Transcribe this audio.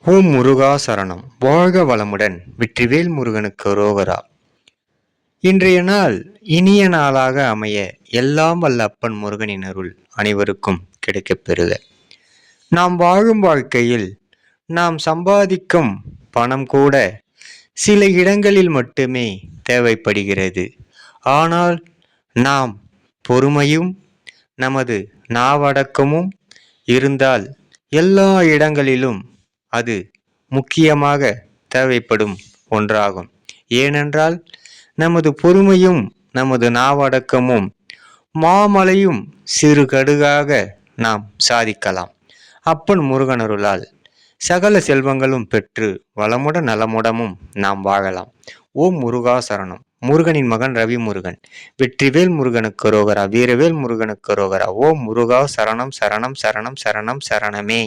ஓம் முருகா சரணம். வாழ்க வளமுடன். வெற்றிவேல் முருகனுக்கு அரோகரா. இன்றைய நாள் இனிய நாளாக அமைய எல்லாம் வல்ல அப்பன் முருகனின் அருள் அனைவருக்கும் கிடைக்கப் பெறுக. நாம் வாழும் வாழ்க்கையில் நாம் சம்பாதிக்கும் பணம் கூட சில இடங்களில் மட்டுமே தேவைப்படுகிறது. ஆனால் நாம் பொறுமையும் நமது நாவடக்கமும் இருந்தால் எல்லா இடங்களிலும் அது முக்கியமாக தேவைப்படும் ஒன்றாகும். ஏனென்றால் நமது பொறுமையும் நமது நாவடக்கமும் மாமலையும் சிறு கடுகாக நாம் சாதிக்கலாம். அப்பன் முருகனருளால் சகல செல்வங்களும் பெற்று வளமுடன் நலமுடமும் நாம் வாழலாம். ஓம் முருகா சரணம். முருகனின் மகன் ரவி முருகன். வெற்றிவேல் முருகனுக்கு அரோகரா. வீரவேல் முருகனுக்கு அரோகரா. ஓம் முருகா சரணம் சரணம் சரணம் சரணம் சரணமே.